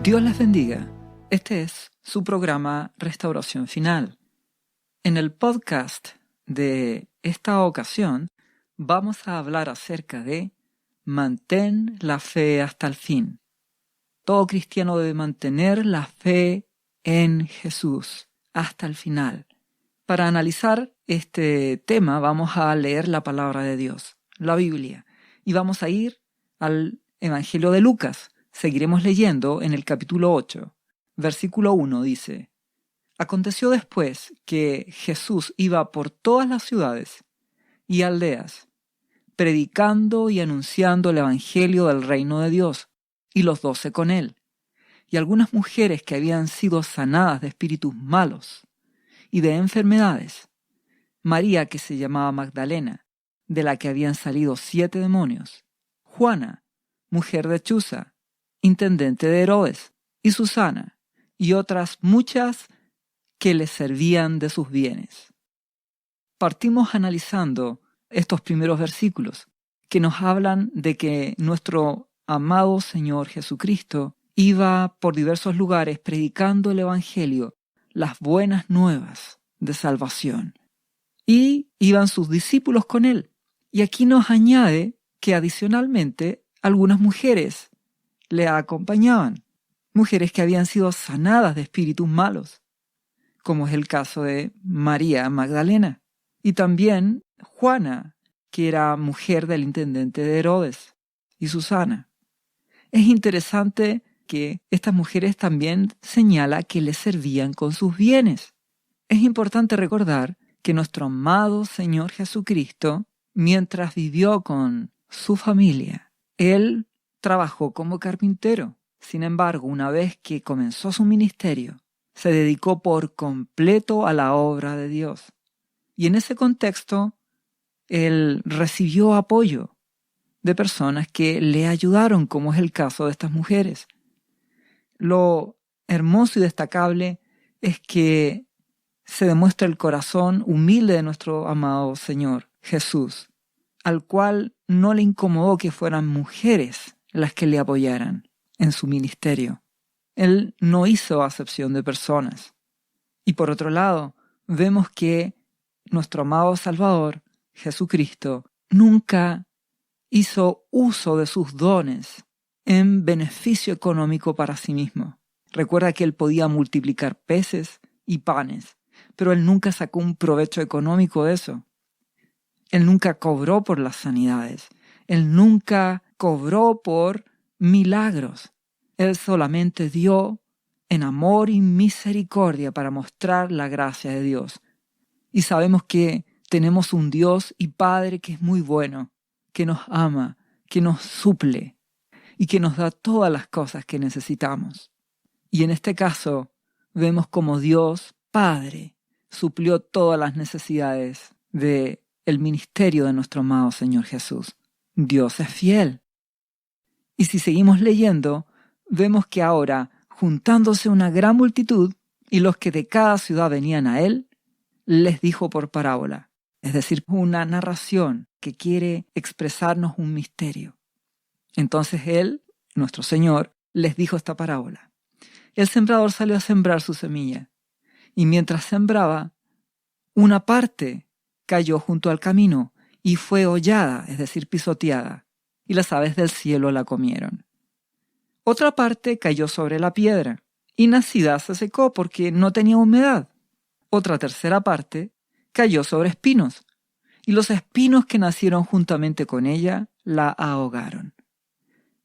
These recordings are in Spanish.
Dios les bendiga. Este es su programa Restauración Final. En el podcast de esta ocasión vamos a hablar acerca de mantén la fe hasta el fin. Todo cristiano debe mantener la fe en Jesús hasta el final. Para analizar este tema vamos a leer la palabra de Dios, la Biblia, y vamos a ir al Evangelio de Lucas. Seguiremos leyendo en el capítulo 8, versículo 1 dice: Aconteció después que Jesús iba por todas las ciudades y aldeas, predicando y anunciando el evangelio del reino de Dios, y los 12 con él, y algunas mujeres que habían sido sanadas de espíritus malos y de enfermedades. María, que se llamaba Magdalena, de la que habían salido 7 demonios. Juana, mujer de Chuza, intendente de Herodes, y Susana, y otras muchas que les servían de sus bienes. Partimos analizando estos primeros versículos que nos hablan de que nuestro amado Señor Jesucristo iba por diversos lugares predicando el Evangelio, las buenas nuevas de salvación, y iban sus discípulos con él. Y aquí nos añade que adicionalmente algunas mujeres le acompañaban, mujeres que habían sido sanadas de espíritus malos, como es el caso de María Magdalena, y también Juana, que era mujer del intendente de Herodes, y Susana. Es interesante que estas mujeres también señala que le servían con sus bienes. Es importante recordar que nuestro amado Señor Jesucristo, mientras vivió con su familia, Él trabajó como carpintero. Sin embargo, una vez que comenzó su ministerio, se dedicó por completo a la obra de Dios. Y en ese contexto, Él recibió apoyo de personas que le ayudaron, como es el caso de estas mujeres. Lo hermoso y destacable es que se demuestra el corazón humilde de nuestro amado Señor Jesús, al cual no le incomodó que fueran mujeres las que le apoyaran en su ministerio. Él no hizo acepción de personas. Y por otro lado, vemos que nuestro amado Salvador, Jesucristo, nunca hizo uso de sus dones en beneficio económico para sí mismo. Recuerda que él podía multiplicar peces y panes, pero él nunca sacó un provecho económico de eso. Él nunca cobró por las sanidades. Él nunca cobró por milagros. Él solamente dio en amor y misericordia para mostrar la gracia de Dios. Y sabemos que tenemos un Dios y Padre que es muy bueno, que nos ama, que nos suple y que nos da todas las cosas que necesitamos. Y en este caso vemos como Dios Padre suplió todas las necesidades del ministerio de nuestro amado Señor Jesús. Dios es fiel. Y si seguimos leyendo, vemos que ahora, juntándose una gran multitud, y los que de cada ciudad venían a él, les dijo por parábola, es decir, una narración que quiere expresarnos un misterio. Entonces él, nuestro Señor, les dijo esta parábola. El sembrador salió a sembrar su semilla, y mientras sembraba, una parte cayó junto al camino y fue hollada, es decir, pisoteada, y las aves del cielo la comieron. Otra parte cayó sobre la piedra, y nacida se secó porque no tenía humedad. Otra tercera parte cayó sobre espinos, y los espinos que nacieron juntamente con ella la ahogaron.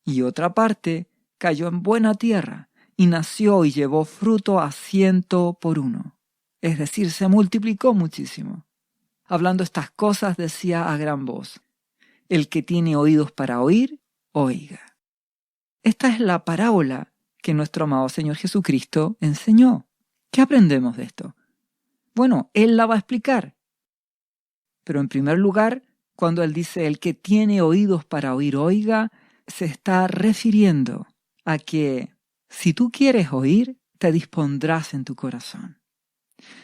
Y otra parte cayó en buena tierra, y nació y llevó fruto a 100 por 1. Es decir, se multiplicó muchísimo. Hablando estas cosas decía a gran voz: el que tiene oídos para oír, oiga. Esta es la parábola que nuestro amado Señor Jesucristo enseñó. ¿Qué aprendemos de esto? Bueno, Él la va a explicar. Pero en primer lugar, cuando Él dice el que tiene oídos para oír, oiga, se está refiriendo a que si tú quieres oír, te dispondrás en tu corazón.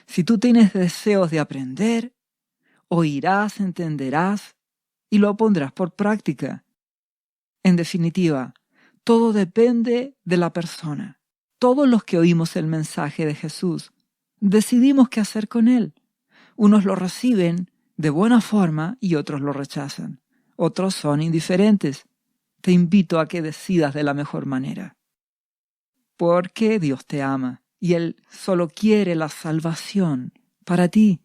Si tú tienes deseos de aprender, oirás, entenderás y lo pondrás por práctica. En definitiva, todo depende de la persona. todos los que oímos el mensaje de Jesús decidimos qué hacer con él. Unos lo reciben de buena forma y otros lo rechazan. Otros son indiferentes. Te invito a que decidas de la mejor manera. Porque Dios te ama y Él solo quiere la salvación para ti.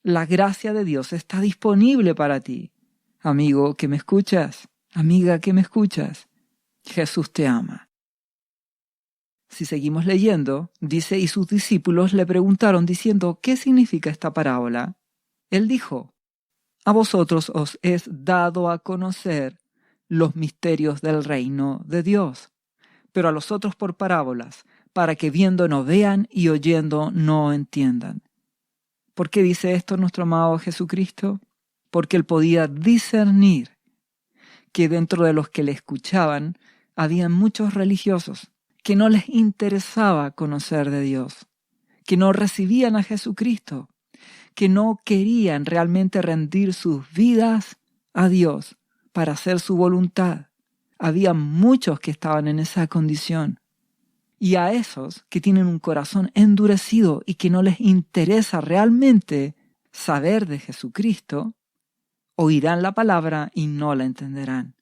La gracia de Dios está disponible para ti. Amigo que me escuchas, amiga que me escuchas, Jesús te ama. Si seguimos leyendo, dice, y sus discípulos le preguntaron diciendo, ¿qué significa esta parábola? Él dijo, a vosotros os es dado a conocer los misterios del reino de Dios, pero a los otros por parábolas, para que viendo no vean y oyendo no entiendan. ¿Por qué dice esto nuestro amado Jesucristo? Porque Él podía discernir que dentro de los que le escuchaban habían muchos religiosos que no les interesaba conocer de Dios, que no recibían a Jesucristo, que no querían realmente rendir sus vidas a Dios para hacer su voluntad. Había muchos que estaban en esa condición. Y a esos que tienen un corazón endurecido y que no les interesa realmente saber de Jesucristo, oirán la palabra y no la entenderán.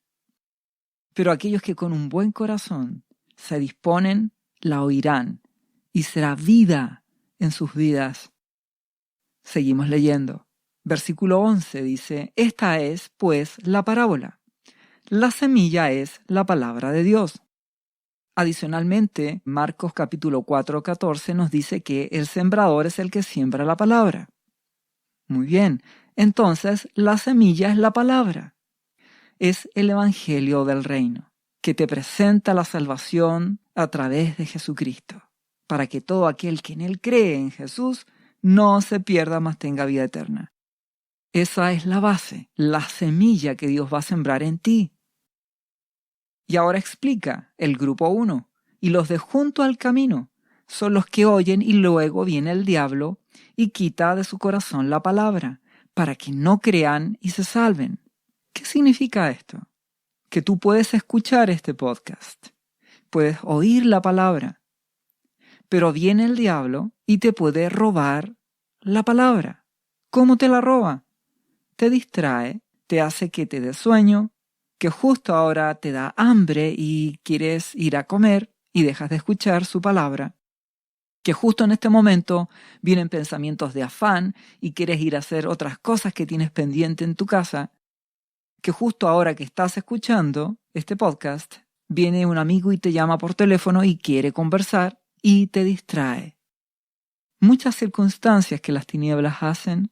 Pero aquellos que con un buen corazón se disponen, la oirán y será vida en sus vidas. Seguimos leyendo. Versículo 11 dice, esta es, pues, la parábola. La semilla es la palabra de Dios. Adicionalmente, Marcos capítulo 4:14 nos dice que el sembrador es el que siembra la palabra. Muy bien, entonces la semilla es la palabra. Es el evangelio del reino, que te presenta la salvación a través de Jesucristo, para que todo aquel que en Él cree en Jesús no se pierda, mas tenga vida eterna. Esa es la base, la semilla que Dios va a sembrar en ti. Y ahora explica el grupo 1. Y los de junto al camino son los que oyen y luego viene el diablo y quita de su corazón la palabra, para que no crean y se salven. ¿Qué significa esto? Que tú puedes escuchar este podcast, puedes oír la palabra, pero viene el diablo y te puede robar la palabra. ¿Cómo te la roba? Te distrae, te hace que te dé sueño, que justo ahora te da hambre y quieres ir a comer y dejas de escuchar su palabra, que justo en este momento vienen pensamientos de afán y quieres ir a hacer otras cosas que tienes pendiente en tu casa, que justo ahora que estás escuchando este podcast, viene un amigo y te llama por teléfono y quiere conversar y te distrae. Muchas circunstancias que las tinieblas hacen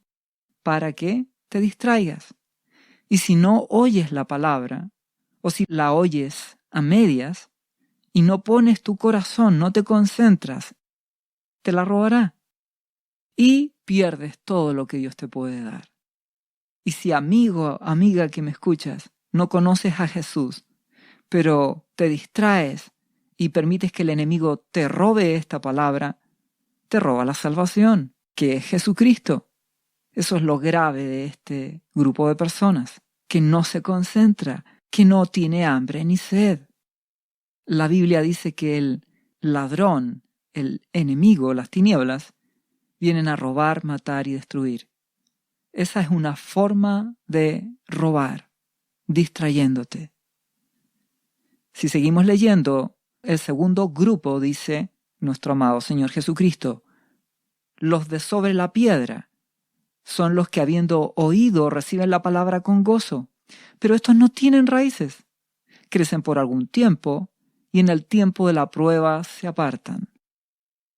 para que te distraigas. Y si no oyes la palabra, o si la oyes a medias, y no pones tu corazón, no te concentras, te la robará. Y pierdes todo lo que Dios te puede dar. Y si amigo, amiga que me escuchas, no conoces a Jesús, pero te distraes y permites que el enemigo te robe esta palabra, te roba la salvación, que es Jesucristo. Eso es lo grave de este grupo de personas, que no se concentra, que no tiene hambre ni sed. La Biblia dice que el ladrón, el enemigo, las tinieblas, vienen a robar, matar y destruir. Esa es una forma de robar, distrayéndote. Si seguimos leyendo, el segundo grupo dice, nuestro amado Señor Jesucristo, los de sobre la piedra son los que habiendo oído reciben la palabra con gozo, pero estos no tienen raíces, crecen por algún tiempo y en el tiempo de la prueba se apartan.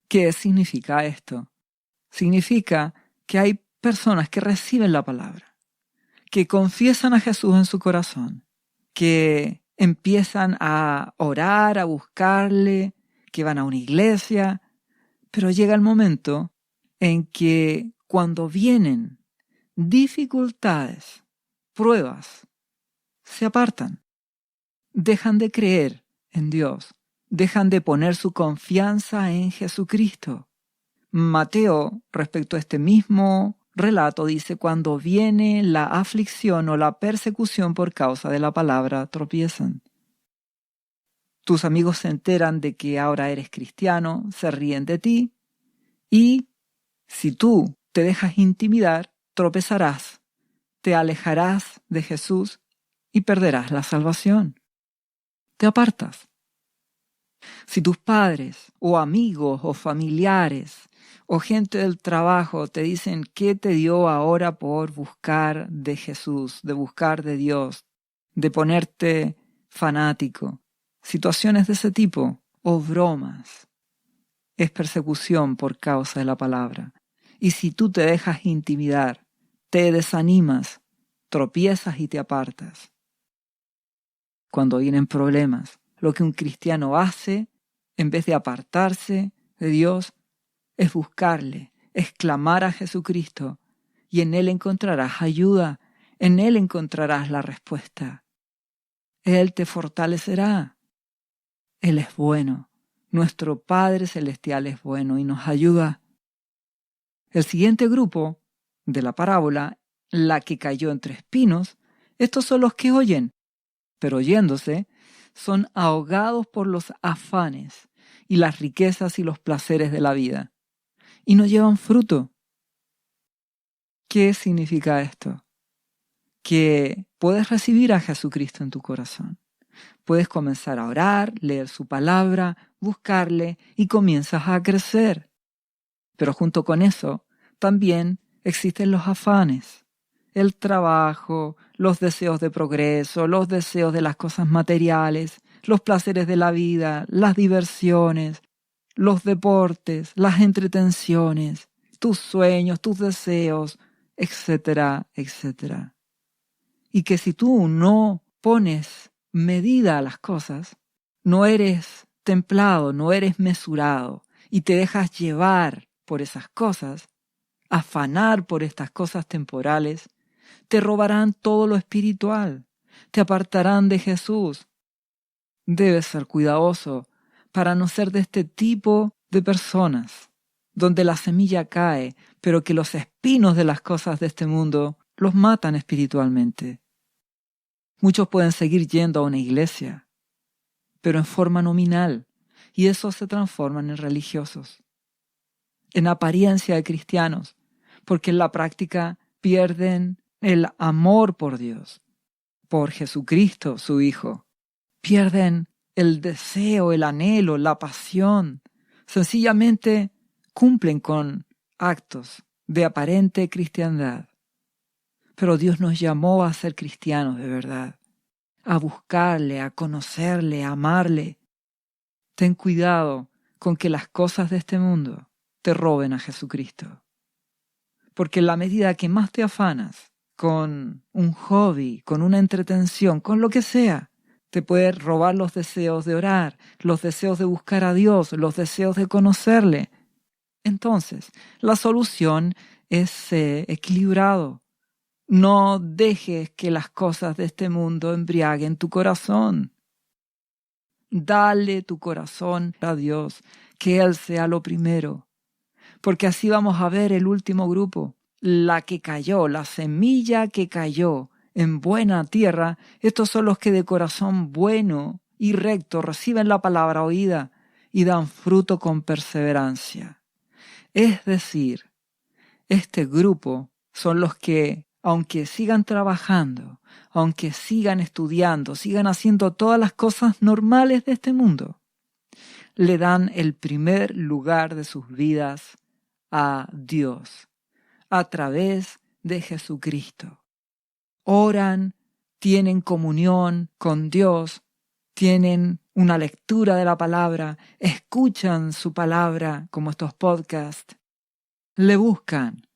¿Qué significa esto? Significa que hay personas que reciben la palabra, que confiesan a Jesús en su corazón, que empiezan a orar, a buscarle, que van a una iglesia, pero llega el momento en que cuando vienen dificultades, pruebas, se apartan, dejan de creer en Dios, dejan de poner su confianza en Jesucristo. Mateo, respecto a este mismo relato, dice, cuando viene la aflicción o la persecución por causa de la palabra, tropiezan. Tus amigos se enteran de que ahora eres cristiano, se ríen de ti y si tú te dejas intimidar, tropezarás, te alejarás de Jesús y perderás la salvación. Te apartas. Si tus padres o amigos o familiares o gente del trabajo te dicen qué te dio ahora por buscar de Jesús, de buscar de Dios, de ponerte fanático, situaciones de ese tipo o bromas, es persecución por causa de la palabra. Y si tú te dejas intimidar, te desanimas, tropiezas y te apartas. Cuando vienen problemas, lo que un cristiano hace, en vez de apartarse de Dios, es buscarle, es clamar a Jesucristo, y en Él encontrarás ayuda, en Él encontrarás la respuesta. Él te fortalecerá. Él es bueno. Nuestro Padre Celestial es bueno y nos ayuda. El siguiente grupo de la parábola, la que cayó entre espinos, estos son los que oyen, pero oyéndose, son ahogados por los afanes y las riquezas y los placeres de la vida, y no llevan fruto. ¿Qué significa esto? Que puedes recibir a Jesucristo en tu corazón. Puedes comenzar a orar, leer su palabra, buscarle y comienzas a crecer. Pero junto con eso, también existen los afanes, el trabajo, los deseos de progreso, los deseos de las cosas materiales, los placeres de la vida, las diversiones, los deportes, las entretenciones, tus sueños, tus deseos, etcétera, etcétera. Y que si tú no pones medida a las cosas, no eres templado, no eres mesurado y te dejas llevar por esas cosas, afanar por estas cosas temporales, te robarán todo lo espiritual, te apartarán de Jesús. Debes ser cuidadoso para no ser de este tipo de personas, donde la semilla cae, pero que los espinos de las cosas de este mundo los matan espiritualmente. Muchos pueden seguir yendo a una iglesia, pero en forma nominal, y esos se transforman en religiosos, en apariencia de cristianos, porque en la práctica pierden el amor por Dios, por Jesucristo, su Hijo. Pierden el deseo, el anhelo, la pasión. Sencillamente cumplen con actos de aparente cristiandad. Pero Dios nos llamó a ser cristianos de verdad, a buscarle, a conocerle, a amarle. Ten cuidado con que las cosas de este mundo te roben a Jesucristo. Porque en la medida que más te afanas con un hobby, con una entretención, con lo que sea, te puede robar los deseos de orar, los deseos de buscar a Dios, los deseos de conocerle. Entonces, la solución es ser equilibrado. No dejes que las cosas de este mundo embriaguen tu corazón. Dale tu corazón a Dios, que Él sea lo primero. Porque así vamos a ver el último grupo, la que cayó, la semilla que cayó en buena tierra. Estos son los que de corazón bueno y recto reciben la palabra oída y dan fruto con perseverancia. Es decir, este grupo son los que, aunque sigan trabajando, aunque sigan estudiando, sigan haciendo todas las cosas normales de este mundo, le dan el primer lugar de sus vidas a Dios, a través de Jesucristo. Oran, tienen comunión con Dios, tienen una lectura de la palabra, escuchan su palabra como estos podcasts, le buscan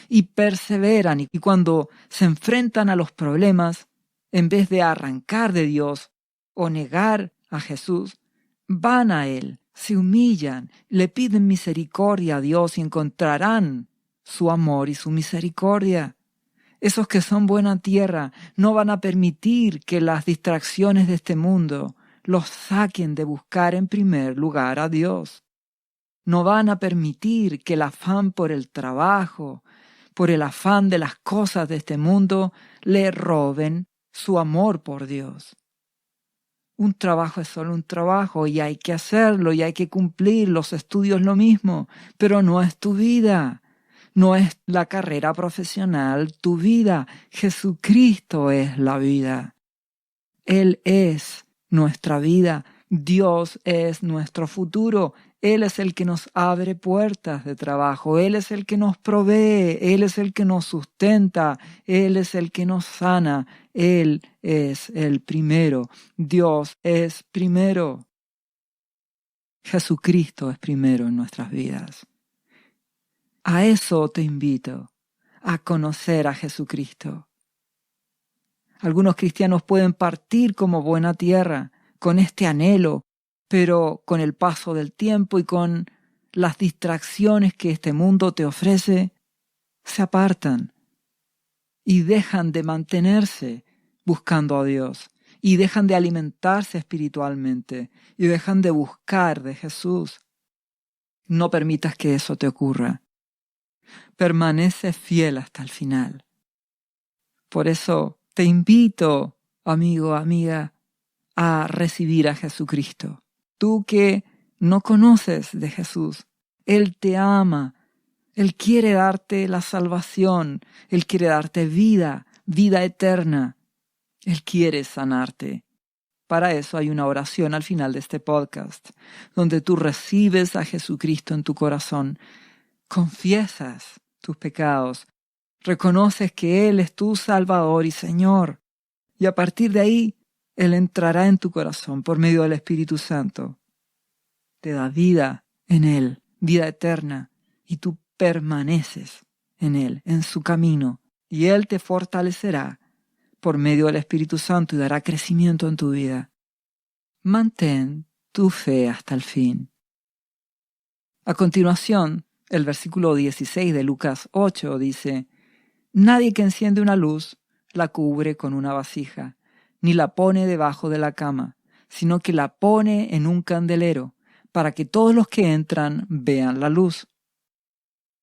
y perseveran, y cuando se enfrentan a los problemas, en vez de arrancar de Dios o negar a Jesús, van a Él, se humillan, le piden misericordia a Dios y encontrarán su amor y su misericordia. Esos que son buena tierra no van a permitir que las distracciones de este mundo los saquen de buscar en primer lugar a Dios. No van a permitir que el afán por el trabajo, por el afán de las cosas de este mundo, le roben su amor por Dios. Un trabajo es solo un trabajo y hay que hacerlo y hay que cumplir, los estudios lo mismo, pero no es tu vida, no es la carrera profesional tu vida. Jesucristo es la vida. Él es nuestra vida, Dios es nuestro futuro. Él es el que nos abre puertas de trabajo, Él es el que nos provee, Él es el que nos sustenta, Él es el que nos sana, Él es el primero, Dios es primero. Jesucristo es primero en nuestras vidas. A eso te invito, a conocer a Jesucristo. Algunos cristianos pueden partir como buena tierra, con este anhelo, pero con el paso del tiempo y con las distracciones que este mundo te ofrece, se apartan y dejan de mantenerse buscando a Dios, y dejan de alimentarse espiritualmente, y dejan de buscar de Jesús. No permitas que eso te ocurra. Permanece fiel hasta el final. Por eso te invito, amigo, amiga, a recibir a Jesucristo. Tú que no conoces de Jesús, Él te ama, Él quiere darte la salvación, Él quiere darte vida, vida eterna. Él quiere sanarte. Para eso hay una oración al final de este podcast, donde tú recibes a Jesucristo en tu corazón, confiesas tus pecados, reconoces que Él es tu Salvador y Señor, y a partir de ahí, Él entrará en tu corazón por medio del Espíritu Santo. Te da vida en Él, vida eterna, y tú permaneces en Él, en su camino, y Él te fortalecerá por medio del Espíritu Santo y dará crecimiento en tu vida. Mantén tu fe hasta el fin. A continuación, el versículo 16 de Lucas 8 dice: Nadie que enciende una luz la cubre con una vasija, ni la pone debajo de la cama, sino que la pone en un candelero, para que todos los que entran vean la luz.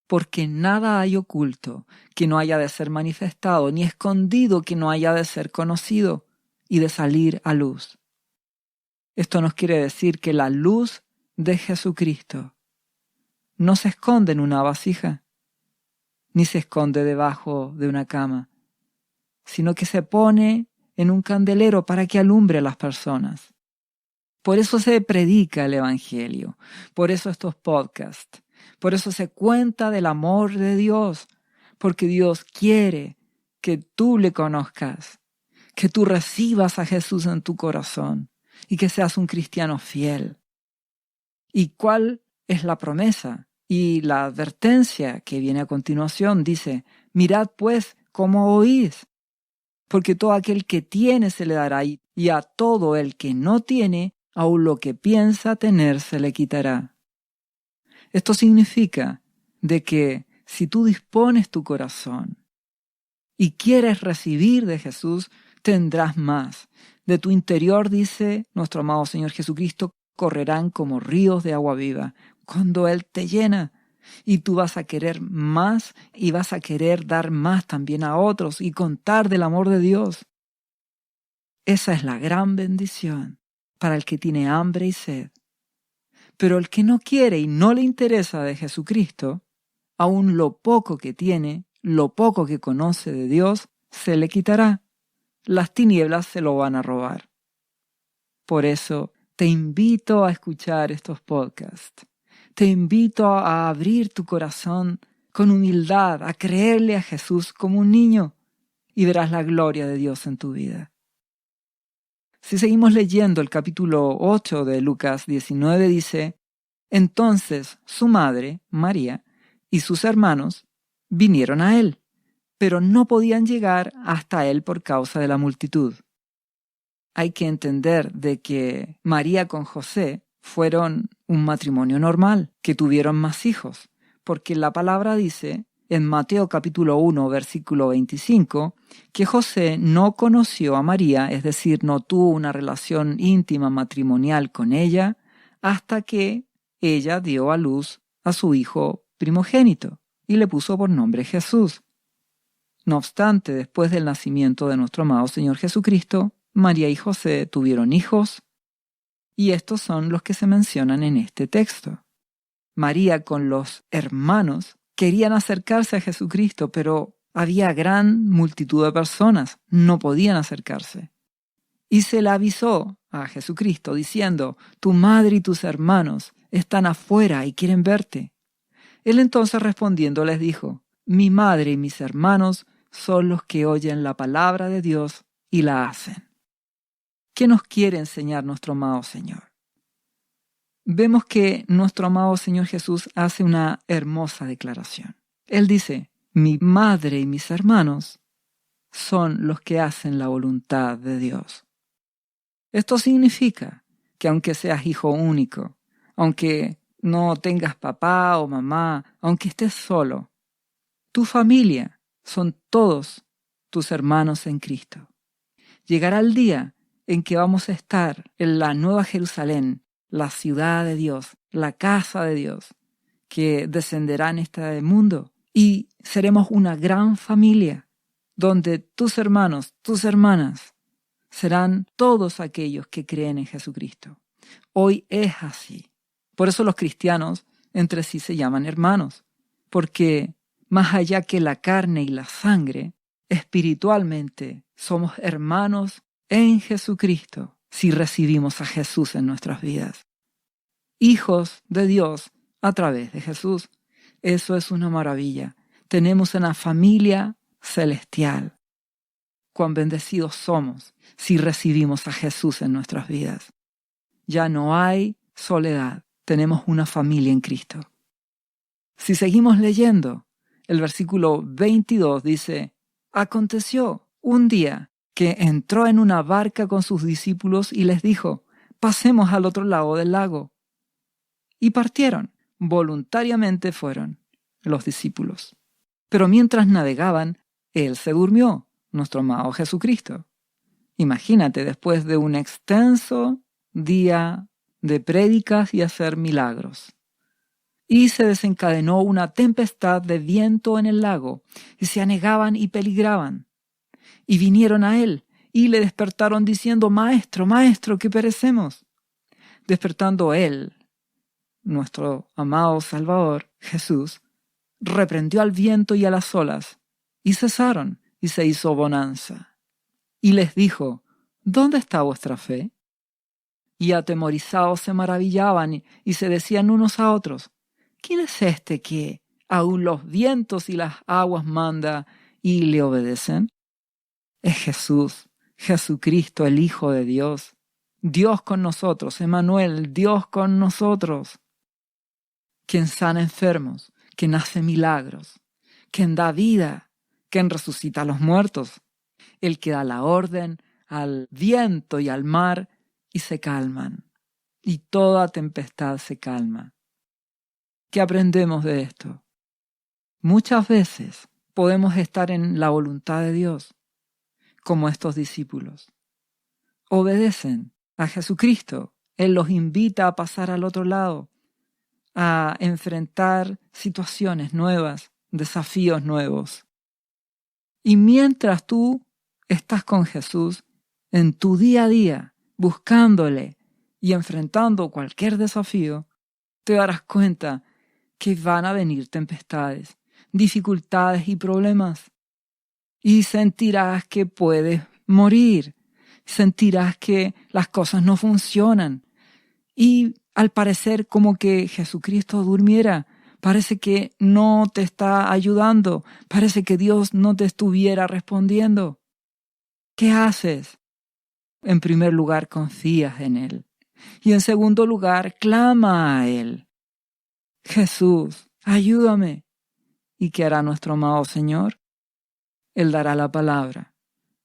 Porque nada hay oculto que no haya de ser manifestado, ni escondido que no haya de ser conocido y de salir a luz. Esto nos quiere decir que la luz de Jesucristo no se esconde en una vasija, ni se esconde debajo de una cama, sino que se pone en un candelero para que alumbre a las personas. Por eso se predica el Evangelio, por eso estos podcasts, por eso se cuenta del amor de Dios, porque Dios quiere que tú le conozcas, que tú recibas a Jesús en tu corazón y que seas un cristiano fiel. ¿Y cuál es la promesa? Y la advertencia que viene a continuación dice: mirad pues cómo oís, porque todo aquel que tiene se le dará, y a todo el que no tiene, aun lo que piensa tener se le quitará. Esto significa de que si tú dispones tu corazón y quieres recibir de Jesús, tendrás más. De tu interior, dice nuestro amado Señor Jesucristo, correrán como ríos de agua viva. Cuando Él te llena, y tú vas a querer más y vas a querer dar más también a otros y contar del amor de Dios. Esa es la gran bendición para el que tiene hambre y sed. Pero el que no quiere y no le interesa de Jesucristo, aun lo poco que tiene, lo poco que conoce de Dios, se le quitará. Las tinieblas se lo van a robar. Por eso te invito a escuchar estos podcasts. Te invito a abrir tu corazón con humildad, a creerle a Jesús como un niño, y verás la gloria de Dios en tu vida. Si seguimos leyendo el capítulo 8 de Lucas 19, dice: Entonces su madre, María, y sus hermanos vinieron a él, pero no podían llegar hasta él por causa de la multitud. Hay que entender de que María con José fueron un matrimonio normal, que tuvieron más hijos, porque la palabra dice en Mateo capítulo 1, versículo 25, que José no conoció a María, es decir, no tuvo una relación íntima matrimonial con ella, hasta que ella dio a luz a su hijo primogénito y le puso por nombre Jesús. No obstante, después del nacimiento de nuestro amado Señor Jesucristo, María y José tuvieron hijos, y estos son los que se mencionan en este texto. María con los hermanos querían acercarse a Jesucristo, pero había gran multitud de personas, no podían acercarse. Y se le avisó a Jesucristo diciendo: tu madre y tus hermanos están afuera y quieren verte. Él entonces respondiendo les dijo: mi madre y mis hermanos son los que oyen la palabra de Dios y la hacen. ¿Qué nos quiere enseñar nuestro amado Señor? Vemos que nuestro amado Señor Jesús hace una hermosa declaración. Él dice: mi madre y mis hermanos son los que hacen la voluntad de Dios. Esto significa que aunque seas hijo único, aunque no tengas papá o mamá, aunque estés solo, tu familia son todos tus hermanos en Cristo. Llegará el día en que vamos a estar en la Nueva Jerusalén, la ciudad de Dios, la casa de Dios, que descenderá en este mundo, y seremos una gran familia, donde tus hermanos, tus hermanas, serán todos aquellos que creen en Jesucristo. Hoy es así. Por eso los cristianos entre sí se llaman hermanos, porque más allá que la carne y la sangre, espiritualmente somos hermanos en Jesucristo si recibimos a Jesús en nuestras vidas. Hijos de Dios a través de Jesús. Eso es una maravilla. Tenemos una familia celestial. Cuán bendecidos somos si recibimos a Jesús en nuestras vidas. Ya no hay soledad. Tenemos una familia en Cristo. Si seguimos leyendo, el versículo 22 dice: aconteció un día que entró en una barca con sus discípulos y les dijo: pasemos al otro lado del lago. Y partieron, voluntariamente fueron los discípulos. Pero mientras navegaban, él se durmió, nuestro amado Jesucristo. Imagínate, después de un extenso día de prédicas y hacer milagros. Y se desencadenó una tempestad de viento en el lago, y se anegaban y peligraban. Y vinieron a él, y le despertaron diciendo: Maestro, Maestro, que perecemos. Despertando él, nuestro amado Salvador, Jesús, reprendió al viento y a las olas, y cesaron, y se hizo bonanza. Y les dijo: ¿dónde está vuestra fe? Y atemorizados se maravillaban y se decían unos a otros: ¿quién es este que aún los vientos y las aguas manda y le obedecen? Es Jesús, Jesucristo, el Hijo de Dios. Dios con nosotros, Emmanuel, Dios con nosotros. Quien sana enfermos, quien hace milagros, quien da vida, quien resucita a los muertos, el que da la orden al viento y al mar y se calman, y toda tempestad se calma. ¿Qué aprendemos de esto? Muchas veces podemos estar en la voluntad de Dios, como estos discípulos. Obedecen a Jesucristo. Él los invita a pasar al otro lado, a enfrentar situaciones nuevas, desafíos nuevos. Y mientras tú estás con Jesús, en tu día a día, buscándole y enfrentando cualquier desafío, te darás cuenta que van a venir tempestades, dificultades y problemas. Y sentirás que puedes morir. Sentirás que las cosas no funcionan. Y al parecer como que Jesucristo durmiera. Parece que no te está ayudando. Parece que Dios no te estuviera respondiendo. ¿Qué haces? En primer lugar, confías en Él. Y en segundo lugar, clama a Él. Jesús, ayúdame. ¿Y qué hará nuestro amado Señor? Él dará la palabra.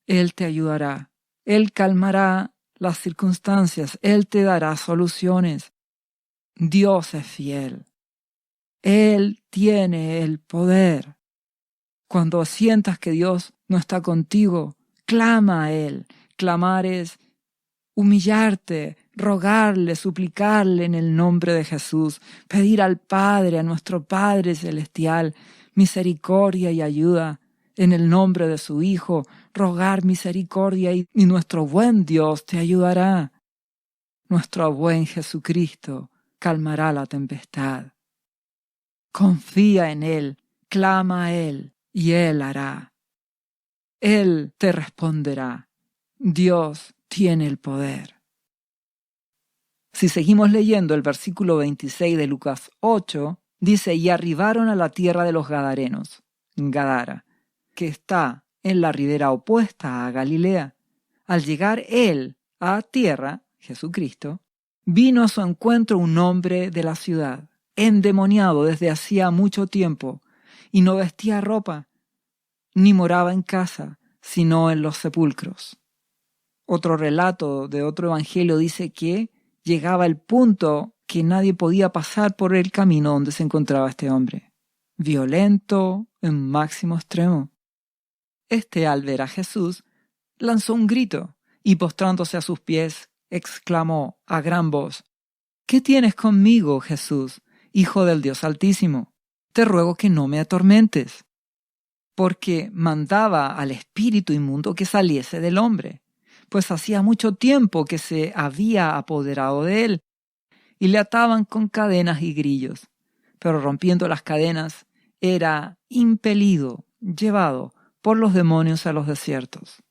Él te ayudará. Él calmará las circunstancias. Él te dará soluciones. Dios es fiel. Él tiene el poder. Cuando sientas que Dios no está contigo, clama a Él. Clamar es humillarte, rogarle, suplicarle en el nombre de Jesús, pedir al Padre, a nuestro Padre Celestial, misericordia y ayuda. en el nombre de su Hijo, rogar misericordia y nuestro buen Dios te ayudará. Nuestro buen Jesucristo calmará la tempestad. Confía en Él, clama a Él y Él hará. Él te responderá. Dios tiene el poder. Si seguimos leyendo el versículo 26 de Lucas 8, dice, y arribaron a la tierra de los Gadarenos, Gadara, que está en la ribera opuesta a Galilea. Al llegar él a tierra, Jesucristo, vino a su encuentro un hombre de la ciudad, endemoniado desde hacía mucho tiempo, y no vestía ropa, ni moraba en casa, sino en los sepulcros. Otro relato de otro evangelio dice que llegaba el punto que nadie podía pasar por el camino donde se encontraba este hombre, violento en máximo extremo. Al ver a Jesús, lanzó un grito y postrándose a sus pies, exclamó a gran voz, ¿qué tienes conmigo, Jesús, Hijo del Dios Altísimo? Te ruego que no me atormentes. Porque mandaba al espíritu inmundo que saliese del hombre, pues hacía mucho tiempo que se había apoderado de él, y le ataban con cadenas y grillos, pero rompiendo las cadenas, era impelido, llevado por los demonios a los desiertos.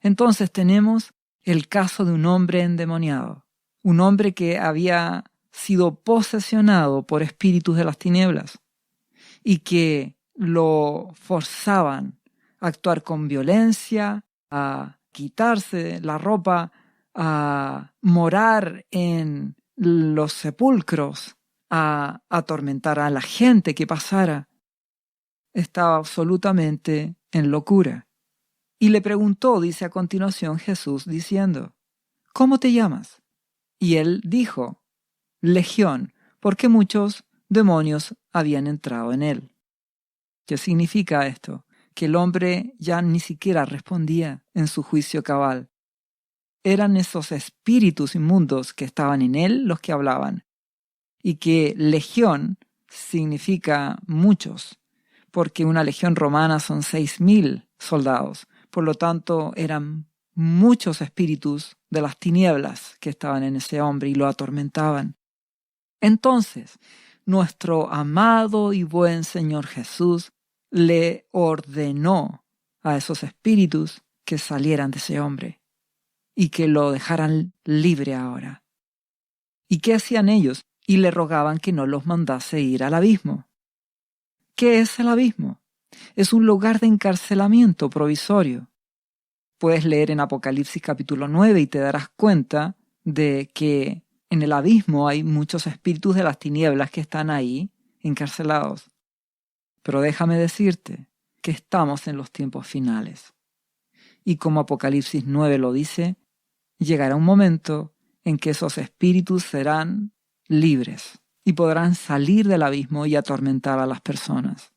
Entonces tenemos el caso de un hombre endemoniado, un hombre que había sido posesionado por espíritus de las tinieblas y que lo forzaban a actuar con violencia, a quitarse la ropa, a morar en los sepulcros, a atormentar a la gente que pasara. Estaba absolutamente en locura. Y le preguntó, dice a continuación Jesús, diciendo, ¿cómo te llamas? Y él dijo, Legión, porque muchos demonios habían entrado en él. ¿Qué significa esto? Que el hombre ya ni siquiera respondía en su juicio cabal. Eran esos espíritus inmundos que estaban en él los que hablaban. Y que legión significa muchos, porque una legión romana son 6.000 soldados. Por lo tanto, eran muchos espíritus de las tinieblas que estaban en ese hombre y lo atormentaban. Entonces, nuestro amado y buen Señor Jesús le ordenó a esos espíritus que salieran de ese hombre y que lo dejaran libre ahora. ¿Y qué hacían ellos? Y le rogaban que no los mandase ir al abismo. ¿Qué es el abismo? Es un lugar de encarcelamiento provisorio. Puedes leer en Apocalipsis capítulo 9 y te darás cuenta de que en el abismo hay muchos espíritus de las tinieblas que están ahí encarcelados. Pero déjame decirte que estamos en los tiempos finales. Y como Apocalipsis 9 lo dice, llegará un momento en que esos espíritus serán libres y podrán salir del abismo y atormentar a las personas.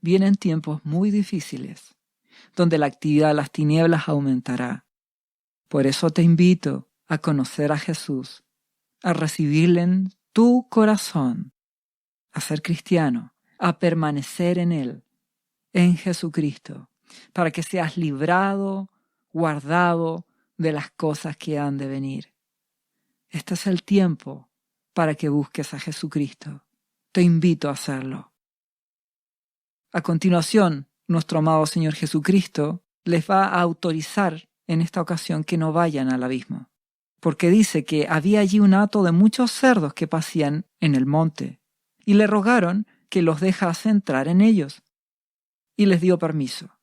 Vienen tiempos muy difíciles, donde la actividad de las tinieblas aumentará. Por eso te invito a conocer a Jesús, a recibirle en tu corazón, a ser cristiano, a permanecer en Él, en Jesucristo, para que seas librado, guardado de las cosas que han de venir. Este es el tiempo para que busques a Jesucristo. Te invito a hacerlo. A continuación, nuestro amado Señor Jesucristo les va a autorizar en esta ocasión que no vayan al abismo, porque dice que había allí un hato de muchos cerdos que pasían en el monte, y le rogaron que los dejase entrar en ellos, y les dio permiso.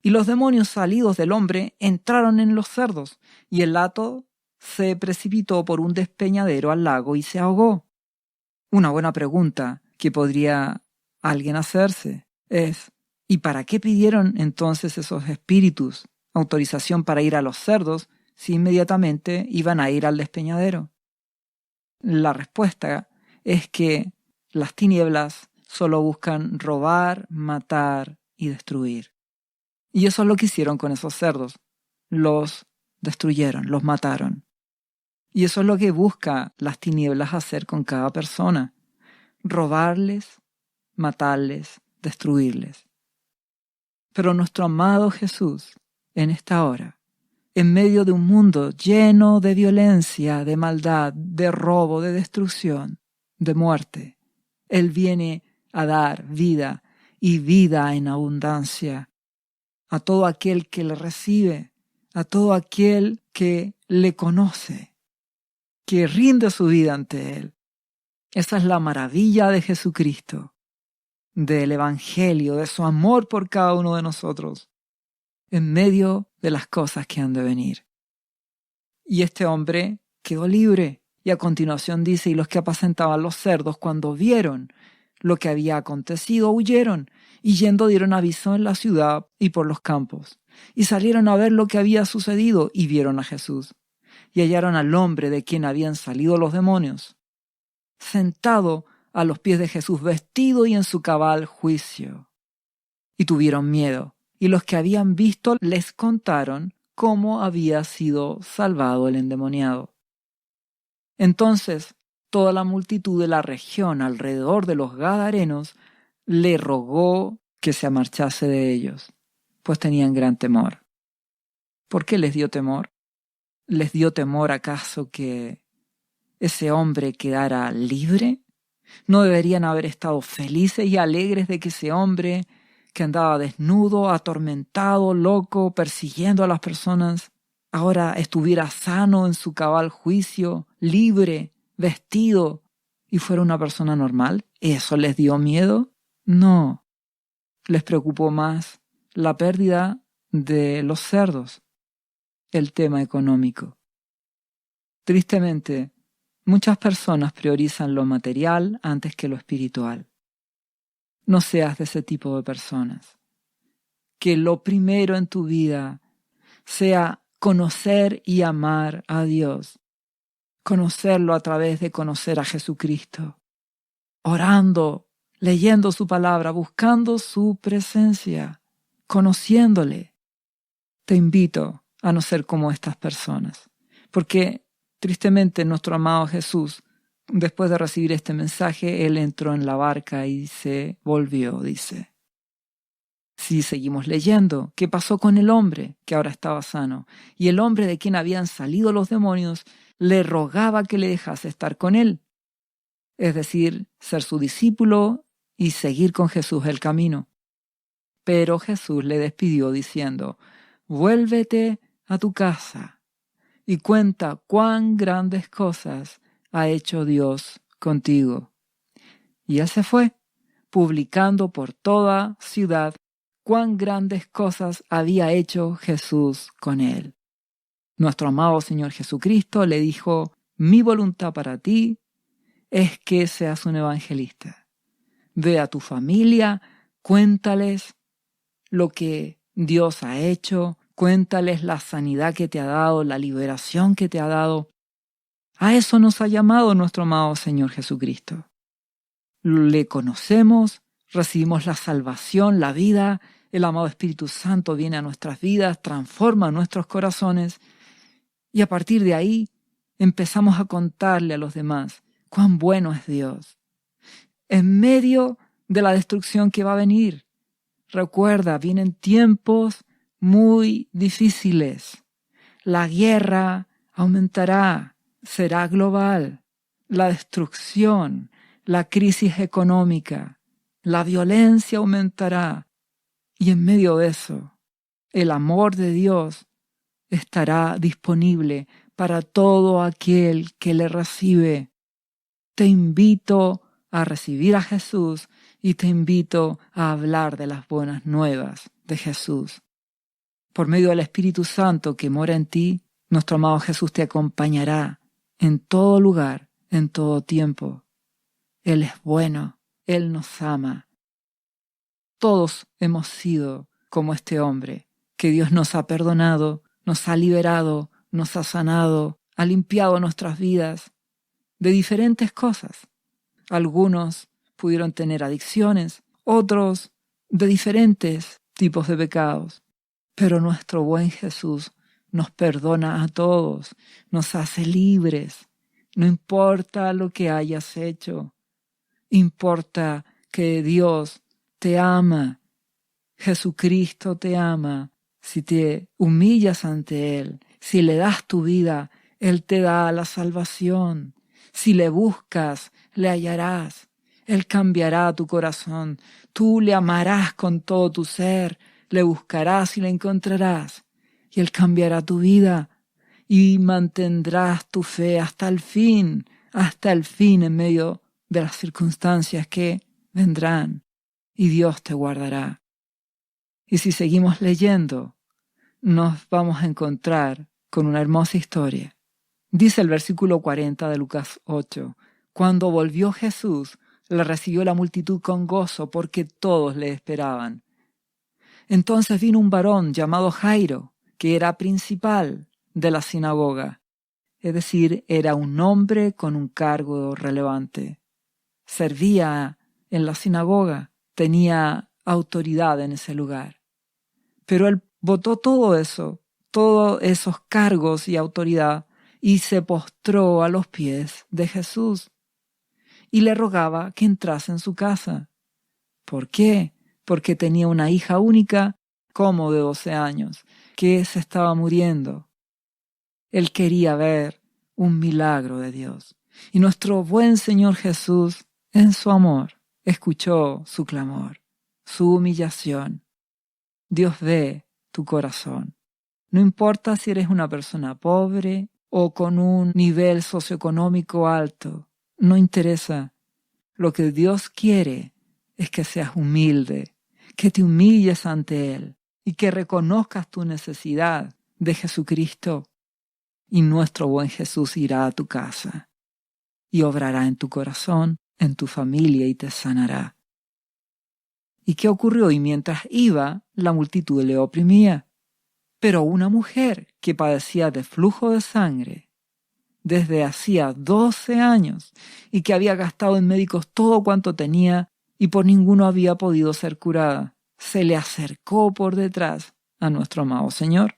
Y los demonios salidos del hombre entraron en los cerdos, y el hato se precipitó por un despeñadero al lago y se ahogó. Una buena pregunta que podría alguien hacerse es, ¿y para qué pidieron entonces esos espíritus autorización para ir a los cerdos si inmediatamente iban a ir al despeñadero? La respuesta es que las tinieblas solo buscan robar, matar y destruir. Y eso es lo que hicieron con esos cerdos. Los destruyeron, los mataron. Y eso es lo que busca las tinieblas hacer con cada persona. Robarles, matarles, destruirles. Pero nuestro amado Jesús, en esta hora, en medio de un mundo lleno de violencia, de maldad, de robo, de destrucción, de muerte, Él viene a dar vida y vida en abundancia a todo aquel que le recibe, a todo aquel que le conoce, que rinde su vida ante Él. Esa es la maravilla de Jesucristo, del Evangelio, de su amor por cada uno de nosotros, en medio de las cosas que han de venir. Y este hombre quedó libre, y a continuación dice, y los que apacentaban los cerdos, cuando vieron lo que había acontecido, huyeron, y yendo dieron aviso en la ciudad y por los campos, y salieron a ver lo que había sucedido, y vieron a Jesús, y hallaron al hombre de quien habían salido los demonios, sentado a los pies de Jesús, vestido y en su cabal juicio. Y tuvieron miedo, y los que habían visto les contaron cómo había sido salvado el endemoniado. Entonces toda la multitud de la región alrededor de los Gadarenos le rogó que se marchase de ellos, pues tenían gran temor. ¿Por qué les dio temor? ¿Les dio temor acaso que ese hombre quedara libre? ¿No deberían haber estado felices y alegres de que ese hombre que andaba desnudo, atormentado, loco, persiguiendo a las personas, ahora estuviera sano en su cabal juicio, libre, vestido, y fuera una persona normal? ¿Eso les dio miedo? No. Les preocupó más la pérdida de los cerdos, el tema económico. Tristemente, muchas personas priorizan lo material antes que lo espiritual. No seas de ese tipo de personas. Que lo primero en tu vida sea conocer y amar a Dios. Conocerlo a través de conocer a Jesucristo. Orando, leyendo su palabra, buscando su presencia, conociéndole. Te invito a no ser como estas personas. Porque tristemente nuestro amado Jesús, después de recibir este mensaje, Él entró en la barca y se volvió, dice. Si seguimos leyendo, ¿qué pasó con el hombre que ahora estaba sano? Y el hombre de quien habían salido los demonios le rogaba que le dejase estar con él. Es decir, ser su discípulo y seguir con Jesús el camino. Pero Jesús le despidió diciendo, vuélvete a tu casa y cuenta cuán grandes cosas ha hecho Dios contigo. Y él se fue, publicando por toda ciudad cuán grandes cosas había hecho Jesús con él. Nuestro amado Señor Jesucristo le dijo, mi voluntad para ti es que seas un evangelista. Ve a tu familia, cuéntales lo que Dios ha hecho, cuéntales la sanidad que te ha dado, la liberación que te ha dado. A eso nos ha llamado nuestro amado Señor Jesucristo. Le conocemos, recibimos la salvación, la vida, el amado Espíritu Santo viene a nuestras vidas, transforma nuestros corazones y a partir de ahí empezamos a contarle a los demás cuán bueno es Dios. En medio de la destrucción que va a venir, recuerda, vienen tiempos muy difíciles. La guerra aumentará, será global. La destrucción, la crisis económica, la violencia aumentará. Y en medio de eso, el amor de Dios estará disponible para todo aquel que le recibe. Te invito a recibir a Jesús y te invito a hablar de las buenas nuevas de Jesús. Por medio del Espíritu Santo que mora en ti, nuestro amado Jesús te acompañará en todo lugar, en todo tiempo. Él es bueno, Él nos ama. Todos hemos sido como este hombre, que Dios nos ha perdonado, nos ha liberado, nos ha sanado, ha limpiado nuestras vidas de diferentes cosas. Algunos pudieron tener adicciones, otros de diferentes tipos de pecados. Pero nuestro buen Jesús nos perdona a todos, nos hace libres. No importa lo que hayas hecho, importa que Dios te ama Jesucristo te ama. Si te humillas ante Él, si le das tu vida, Él te da la salvación. Si le buscas, le hallarás. Él cambiará tu corazón. Tú le amarás con todo tu ser. Le buscarás y le encontrarás. Y Él cambiará tu vida. Y mantendrás tu fe hasta el fin en medio de las circunstancias que vendrán. Y Dios te guardará. Y si seguimos leyendo, nos vamos a encontrar con una hermosa historia. Dice el versículo 40 de Lucas 8, cuando volvió Jesús, le recibió la multitud con gozo porque todos le esperaban. Entonces vino un varón llamado Jairo, que era principal de la sinagoga, es decir, era un hombre con un cargo relevante. Servía en la sinagoga, tenía autoridad en ese lugar. Pero él botó todo eso, todos esos cargos y autoridad, y se postró a los pies de Jesús y le rogaba que entrase en su casa. ¿Por qué? Porque tenía una hija única, como de 12 años, que se estaba muriendo. Él quería ver un milagro de Dios. Y nuestro buen Señor Jesús, en su amor, escuchó su clamor, su humillación. Dios ve tu corazón. No importa si eres una persona pobre o con un nivel socioeconómico alto, no interesa. Lo que Dios quiere es que seas humilde, que te humilles ante Él y que reconozcas tu necesidad de Jesucristo. Y nuestro buen Jesús irá a tu casa y obrará en tu corazón, en tu familia y te sanará. ¿Y qué ocurrió? Y mientras iba, la multitud le oprimía. Pero una mujer que padecía de flujo de sangre desde hacía 12 años y que había gastado en médicos todo cuanto tenía y por ninguno había podido ser curada, se le acercó por detrás a nuestro amado Señor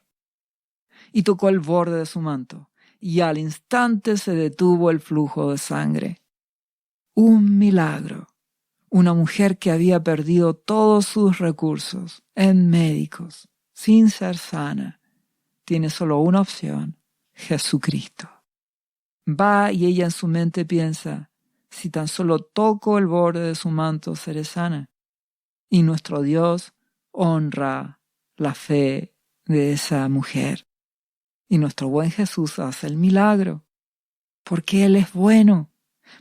y tocó el borde de su manto, y al instante se detuvo el flujo de sangre. Un milagro. Una mujer que había perdido todos sus recursos en médicos, sin ser sana, tiene solo una opción: Jesucristo. Va y ella en su mente piensa, si tan solo toco el borde de su manto seré sana. Y nuestro Dios honra la fe de esa mujer. Y nuestro buen Jesús hace el milagro, porque Él es bueno,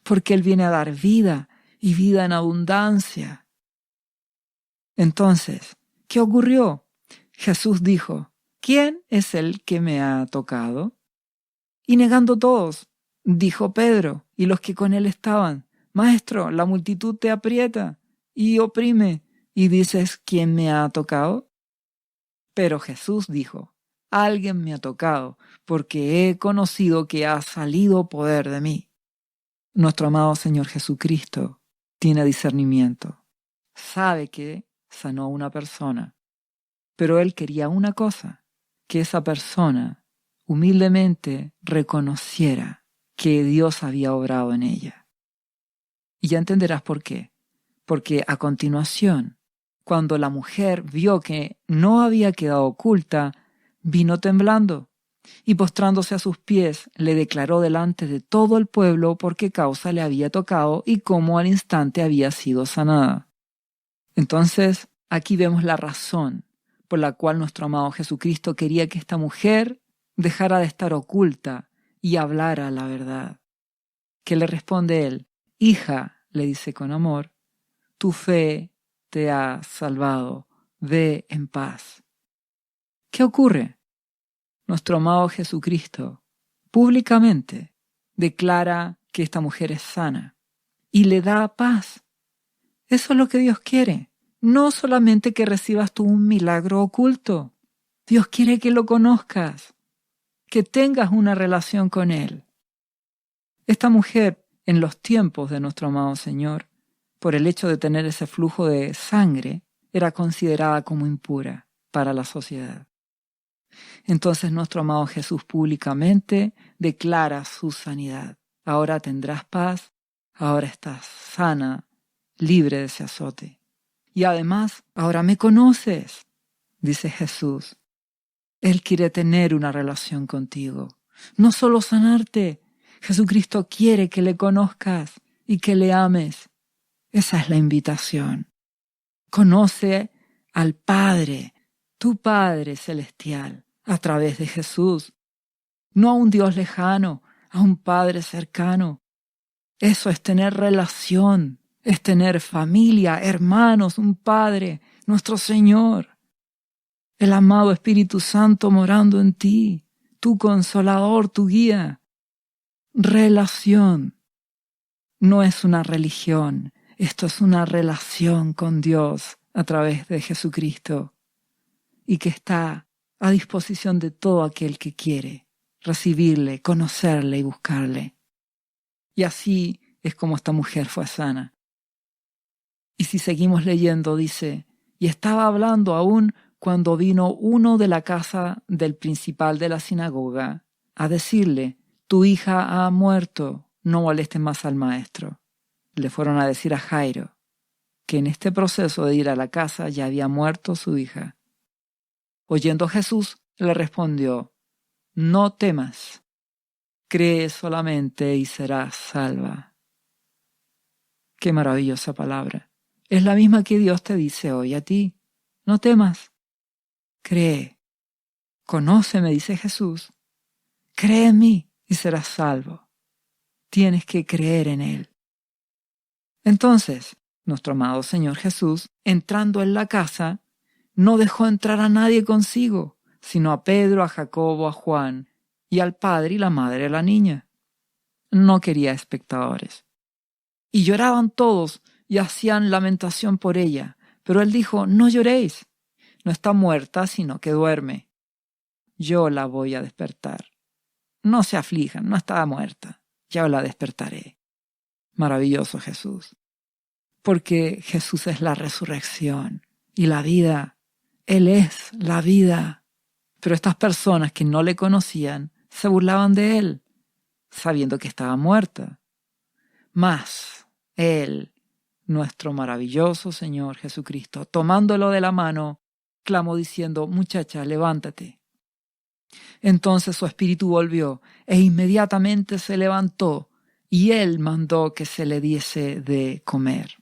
porque Él viene a dar vida y vida en abundancia. Entonces, ¿qué ocurrió? Jesús dijo, ¿quién es el que me ha tocado? Y negando todos, dijo Pedro y los que con él estaban, Maestro, la multitud te aprieta y oprime, y dices, ¿quién me ha tocado? Pero Jesús dijo, alguien me ha tocado, porque he conocido que ha salido poder de mí. Nuestro amado Señor Jesucristo tiene discernimiento. Sabe que sanó a una persona, pero Él quería una cosa, que esa persona humildemente reconociera que Dios había obrado en ella. Y ya entenderás por qué. Porque a continuación, cuando la mujer vio que no había quedado oculta, vino temblando y postrándose a sus pies le declaró delante de todo el pueblo por qué causa le había tocado y cómo al instante había sido sanada. Entonces, aquí vemos la razón por la cual nuestro amado Jesucristo quería que esta mujer dejara de estar oculta y hablara la verdad. ¿Qué le responde él? Hija, le dice con amor, tu fe te ha salvado, ve en paz. ¿Qué ocurre? Nuestro amado Jesucristo públicamente declara que esta mujer es sana y le da paz. Eso es lo que Dios quiere. No solamente que recibas tú un milagro oculto. Dios quiere que lo conozcas, que tengas una relación con Él. Esta mujer, en los tiempos de nuestro amado Señor, por el hecho de tener ese flujo de sangre, era considerada como impura para la sociedad. Entonces nuestro amado Jesús públicamente declara su sanidad. Ahora tendrás paz, ahora estás sana, libre de ese azote. Y además, ahora me conoces, dice Jesús. Él quiere tener una relación contigo. No solo sanarte. Jesucristo quiere que le conozcas y que le ames. Esa es la invitación. Conoce al Padre, tu Padre celestial, a través de Jesús. No a un Dios lejano, a un Padre cercano. Eso es tener relación, es tener familia, hermanos, un Padre, nuestro Señor. El amado Espíritu Santo morando en ti, tu consolador, tu guía. Relación. No es una religión, esto es una relación con Dios a través de Jesucristo y que está a disposición de todo aquel que quiere recibirle, conocerle y buscarle. Y así es como esta mujer fue sana. Y si seguimos leyendo, dice, y estaba hablando aún cuando vino uno de la casa del principal de la sinagoga a decirle, tu hija ha muerto, no molestes más al maestro. Le fueron a decir a Jairo que en este proceso de ir a la casa ya había muerto su hija. Oyendo Jesús, le respondió, no temas, cree solamente y serás salva. Qué maravillosa palabra. Es la misma que Dios te dice hoy a ti. No temas, cree. Conóceme, dice Jesús. Cree en mí y serás salvo. Tienes que creer en Él. Entonces, nuestro amado Señor Jesús, entrando en la casa, no dejó entrar a nadie consigo, sino a Pedro, a Jacobo, a Juan y al padre y la madre de la niña. No quería espectadores. Y lloraban todos y hacían lamentación por ella. Pero él dijo, no lloréis, no está muerta, sino que duerme. Yo la voy a despertar. No se aflijan, no estaba muerta, ya la despertaré. Maravilloso Jesús. Porque Jesús es la resurrección y la vida. Él es la vida. Pero estas personas que no le conocían se burlaban de él, sabiendo que estaba muerta. Mas Él, nuestro maravilloso Señor Jesucristo, tomándolo de la mano, clamó diciendo, muchacha, levántate. Entonces su espíritu volvió e inmediatamente se levantó y él mandó que se le diese de comer.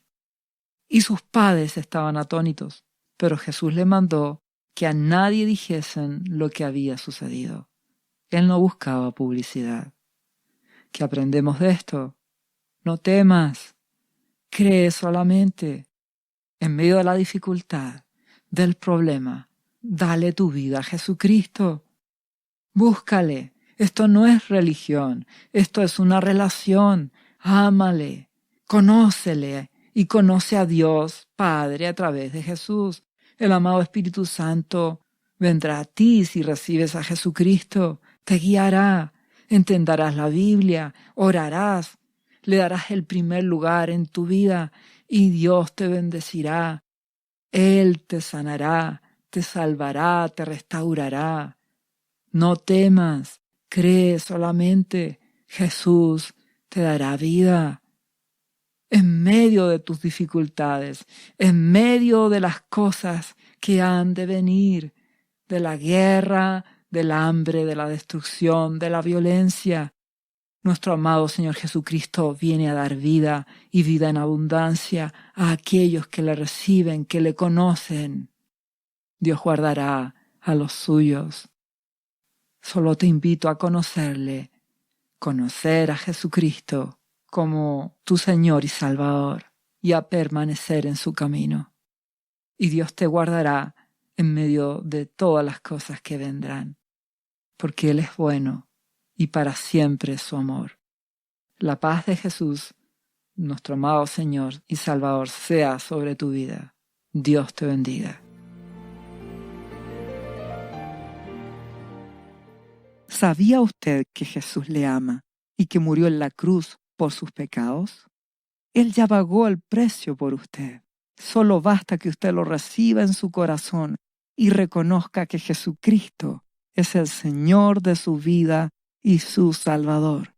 Y sus padres estaban atónitos, pero Jesús le mandó que a nadie dijesen lo que había sucedido. Él no buscaba publicidad. ¿Qué aprendemos de esto? No temas, cree solamente. En medio de la dificultad, del problema, dale tu vida a Jesucristo. Búscale. Esto no es religión, esto es una relación. Ámale, conócele y conoce a Dios Padre a través de Jesús. El amado Espíritu Santo vendrá a ti si recibes a Jesucristo, te guiará, entenderás la Biblia, orarás, le darás el primer lugar en tu vida y Dios te bendecirá. Él te sanará, te salvará, te restaurará. No temas, cree solamente, Jesús te dará vida. En medio de tus dificultades, en medio de las cosas que han de venir, de la guerra, del hambre, de la destrucción, de la violencia, nuestro amado Señor Jesucristo viene a dar vida y vida en abundancia a aquellos que le reciben, que le conocen. Dios guardará a los suyos. Solo te invito a conocerle, conocer a Jesucristo como tu Señor y Salvador y a permanecer en su camino. Y Dios te guardará en medio de todas las cosas que vendrán, porque Él es bueno y para siempre es su amor. La paz de Jesús, nuestro amado Señor y Salvador, sea sobre tu vida. Dios te bendiga. ¿Sabía usted que Jesús le ama y que murió en la cruz por sus pecados? Él ya pagó el precio por usted. Solo basta que usted lo reciba en su corazón y reconozca que Jesucristo es el Señor de su vida y su Salvador.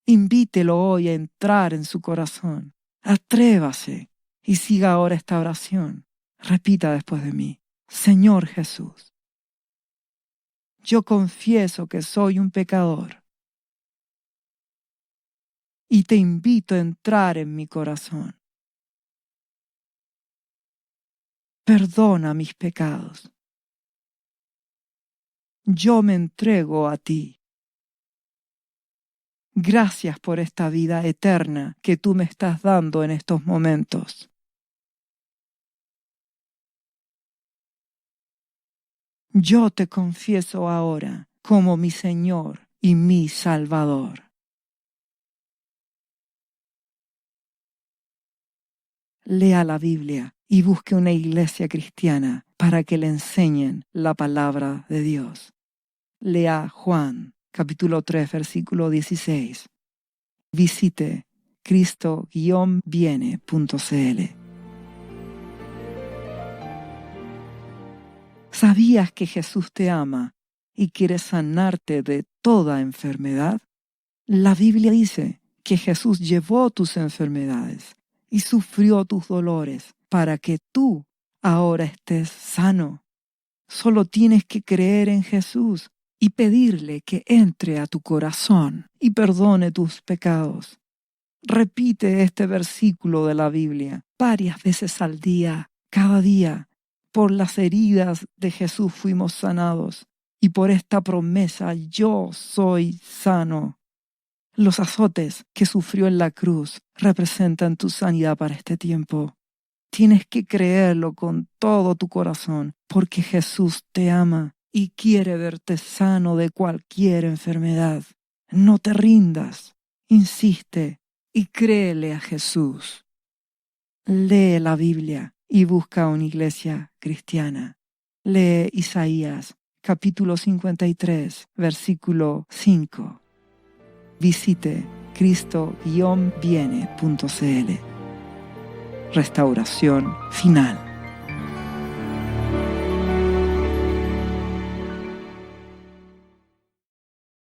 Invítelo hoy a entrar en su corazón. Atrévase y siga ahora esta oración. Repita después de mí: Señor Jesús, yo confieso que soy un pecador y te invito a entrar en mi corazón. Perdona mis pecados. Yo me entrego a ti. Gracias por esta vida eterna que tú me estás dando en estos momentos. Yo te confieso ahora como mi Señor y mi Salvador. Lea la Biblia y busque una iglesia cristiana para que le enseñen la palabra de Dios. Lea Juan, capítulo 3, versículo 16. Visite cristo-viene.cl. ¿Sabías que Jesús te ama y quiere sanarte de toda enfermedad? La Biblia dice que Jesús llevó tus enfermedades y sufrió tus dolores para que tú ahora estés sano. Solo tienes que creer en Jesús y pedirle que entre a tu corazón y perdone tus pecados. Repite este versículo de la Biblia varias veces al día, cada día. Por las heridas de Jesús fuimos sanados y por esta promesa yo soy sano. Los azotes que sufrió en la cruz representan tu sanidad para este tiempo. Tienes que creerlo con todo tu corazón, porque Jesús te ama y quiere verte sano de cualquier enfermedad. No te rindas, insiste y créele a Jesús. Lee la Biblia y busca una iglesia cristiana. Lee Isaías, capítulo 53, versículo 5. Visite cristo-viene.cl. Restauración final.